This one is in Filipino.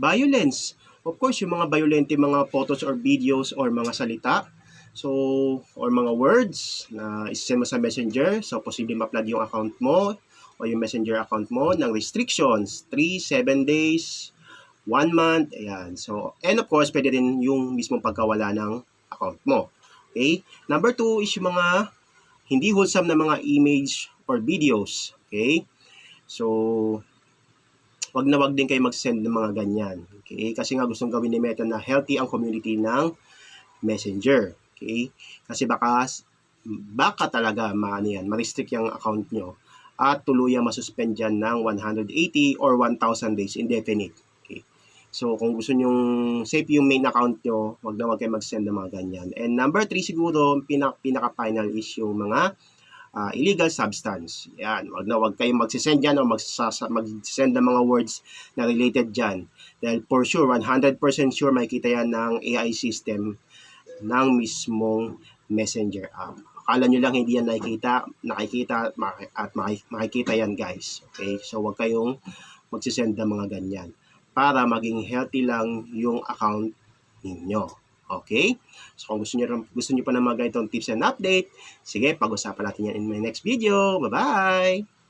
violence. Of course, yung mga violente mga photos or videos or mga salita, so, or mga words na isend mo sa messenger, so posible ma-flood yung account mo o yung messenger account mo ng restrictions, 3, 7 days, 1 month, ayan. So, and of course, pwede rin yung mismong pagkawala ng account mo. Okay? Number 2 is yung mga hindi wholesome na mga image or videos. Okay? So, wag din kayo mag-send ng mga ganyan. Okay? Kasi nga gustong gawin ni Meta na healthy ang community ng Messenger. Okay? Kasi baka talaga ma-restrict yung account nyo at tuluyang masuspend dyan ng 180 or 1,000 days indefinite. Okay? So, kung gusto nyong safe yung main account nyo, wag kayo mag-send ng mga ganyan. And number 3 siguro, pinaka-final is yung mga illegal substance. Yan, wag kayong magsisend dyan o magsisend ng mga words na related dyan. Dahil for sure, 100% sure makikita yan ng AI system ng mismong messenger app. Akala nyo lang hindi yan nakikita at makikita yan guys. Okay? So wag kayong magsisend ng mga ganyan para maging healthy lang yung account ninyo. Okay? So kung gusto niyo pa ng mga ganitong tips and update, sige, pag-usapan natin yan in my next video. Bye-bye!